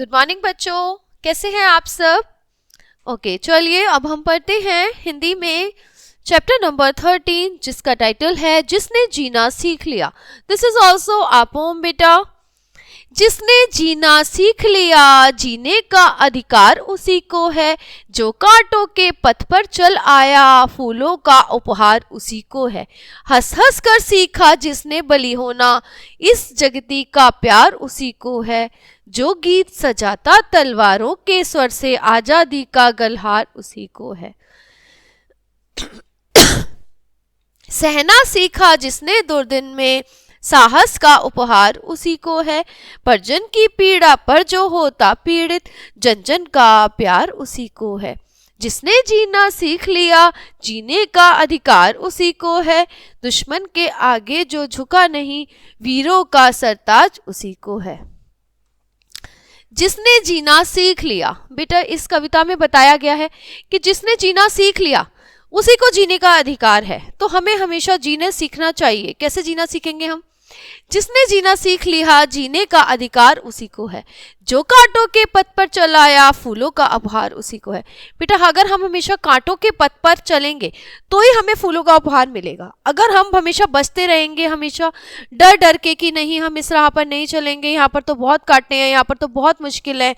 Good morning बच्चों, कैसे हैं आप सब? ओके, चलिए अब हम पढ़ते हैं हिंदी में चैप्टर नंबर 13, जिसका टाइटल है जिसने जीना सीख लिया। This is also a poem बेटा। जिसने जीना सीख लिया, जीने का अधिकार उसी को है। जो कांटों के पथ पर चल आया, फूलों का उपहार उसी को है। हंस हंस कर सीखा जिसने बली होना, इस जगती का प्यार उसी को है। जो गीत सजाता तलवारों के स्वर से, आजादी का गलहार उसी को है। सहना सीखा जिसने दुर्दिन में, साहस का उपहार उसी को है। परिजन की पीड़ा पर जो होता पीड़ित, जन जन का प्यार उसी को है। जिसने जीना सीख लिया, जीने का अधिकार उसी को है। दुश्मन के आगे जो झुका नहीं, वीरों का सरताज उसी को है। जिसने जीना सीख लिया, बेटा इस कविता में बताया गया है कि जिसने जीना सीख लिया उसी को जीने का अधिकार है। तो हमें हमेशा जीने सीखना चाहिए। कैसे जीना सीखेंगे हम? जिसने जीना सीख लिया, जीने का अधिकार उसी को है। जो कांटों के पथ पर चलाया, फूलों का उपहार उसी को है। बेटा अगर हम हमेशा कांटों के पथ पर चलेंगे तो ही हमें फूलों का उपहार मिलेगा। अगर हम हमेशा बचते रहेंगे, हमेशा डर डर के कि नहीं हम इस राह पर नहीं चलेंगे, यहाँ पर तो बहुत कांटे हैं, यहाँ पर तो बहुत मुश्किल है,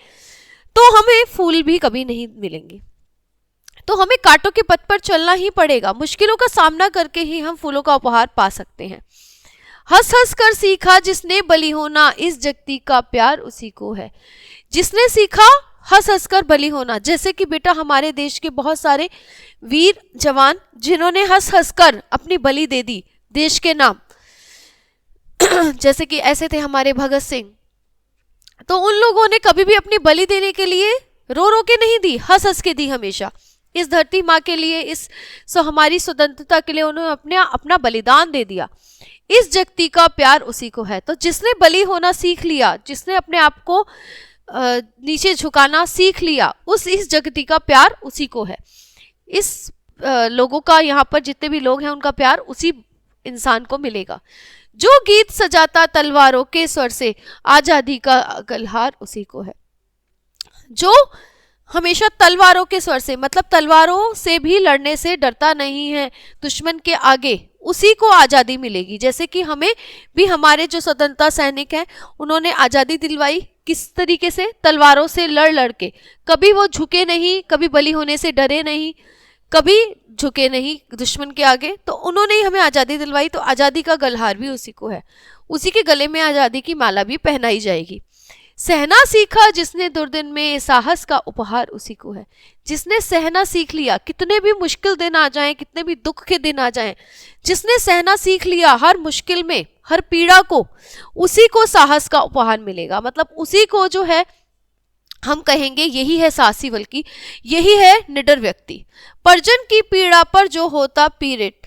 तो हमें फूल भी कभी नहीं मिलेंगे। तो हमें कांटों के पथ पर चलना ही पड़ेगा। मुश्किलों का सामना करके ही हम फूलों का उपहार पा सकते हैं। हंस हंस कर सीखा जिसने बली होना, इस जगती का प्यार उसी को है। जिसने सीखा हंस हंस कर बली होना, जैसे कि बेटा हमारे देश के बहुत सारे वीर जवान जिन्होंने हंस हंस कर अपनी बलि दे दी देश के नाम। जैसे कि ऐसे थे हमारे भगत सिंह। तो उन लोगों ने कभी भी अपनी बलि देने के लिए रो रो के नहीं दी, हंस हंस के दी हमेशा। इस धरती माँ के लिए, हमारी स्वतंत्रता के लिए उन्होंने अपना बलिदान दे दिया। इस जगती का प्यार उसी को है। तो जिसने बली होना सीख लिया, जिसने अपने आप को नीचे झुकाना सीख लिया, इस जगती का प्यार उसी को है। इस लोगों का, यहाँ पर जितने भी लोग हैं उनका प्यार उसी इंसान को मिलेगा। जो गीत सजाता तलवारों के स्वर से, आजादी का गलहार उसी को है। जो हमेशा तलवारों के स्वर से, मतलब तलवारों से भी लड़ने से डरता नहीं है दुश्मन के आगे, उसी को आज़ादी मिलेगी। जैसे कि हमें भी हमारे जो स्वतंत्रता सैनिक हैं उन्होंने आज़ादी दिलवाई, किस तरीके से? तलवारों से लड़ लड़ के। कभी वो झुके नहीं, कभी बली होने से डरे नहीं, कभी झुके नहीं दुश्मन के आगे। तो उन्होंने ही हमें आज़ादी दिलवाई। तो आज़ादी का गलहार भी उसी को है। उसी के गले में आज़ादी की माला भी पहनाई जाएगी। सहना सीखा जिसने दुर्दिन में, साहस का उपहार उसी को है। जिसने सहना सीख लिया, कितने भी मुश्किल दिन आ जाएं, कितने भी दुख के दिन आ जाएं, जिसने सहना सीख लिया हर मुश्किल में, हर पीड़ा को, उसी को साहस का उपहार मिलेगा। मतलब उसी को जो है हम कहेंगे यही है साहसी, बल्कि यही है निडर व्यक्ति। परिजन की पीड़ा पर जो होता पीड़ित,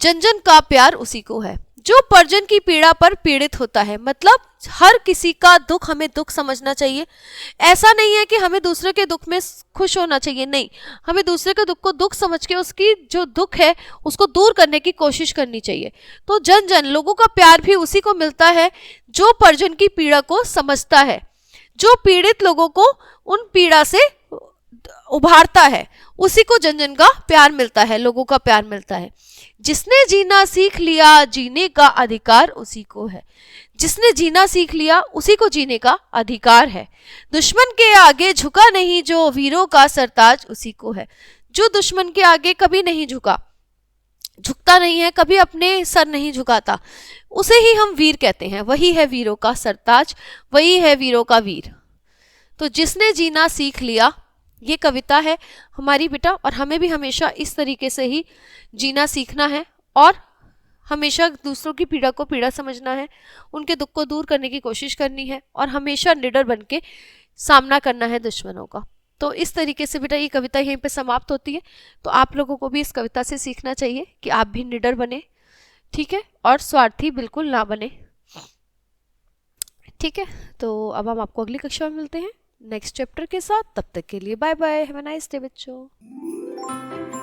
जन जन का प्यार उसी को है। जो परिजन की पीड़ा पर पीड़ित होता है, मतलब हर किसी का दुख हमें दुख समझना चाहिए। ऐसा नहीं है कि हमें दूसरे के दुख में खुश होना चाहिए, नहीं, हमें दूसरे के दुख को दुख समझ के उसकी जो दुख है उसको दूर करने की कोशिश करनी चाहिए। तो जन जन, लोगों का प्यार भी उसी को मिलता है जो परिजन की पीड़ा को समझता है, जो पीड़ित लोगों को उन पीड़ा से उभारता है, उसी को जन जन का प्यार मिलता है, लोगों का प्यार मिलता है। जिसने जीना सीख लिया, जीने का अधिकार उसी को है। जिसने जीना सीख लिया उसी को जीने का अधिकार है। दुश्मन के आगे झुका नहीं जो, वीरों का सरताज उसी को है। जो दुश्मन के आगे कभी नहीं झुकता नहीं है, कभी अपने सर नहीं झुकाता, उसे ही हम वीर कहते हैं। वही है वीरों का सरताज, वही है वीरों का वीर। तो जिसने जीना सीख लिया, ये कविता है हमारी बेटा। और हमें भी हमेशा इस तरीके से ही जीना सीखना है और हमेशा दूसरों की पीड़ा को पीड़ा समझना है, उनके दुख को दूर करने की कोशिश करनी है और हमेशा निडर बन के सामना करना है दुश्मनों का। तो इस तरीके से बेटा ये कविता यहीं पे समाप्त होती है। तो आप लोगों को भी इस कविता से सीखना चाहिए कि आप भी निडर बने, ठीक है, और स्वार्थी बिल्कुल ना बने, ठीक है। तो अब हम आपको अगली कक्षा में मिलते हैं नेक्स्ट चैप्टर के साथ। तब तक के लिए bye bye, have a nice day बच्चों।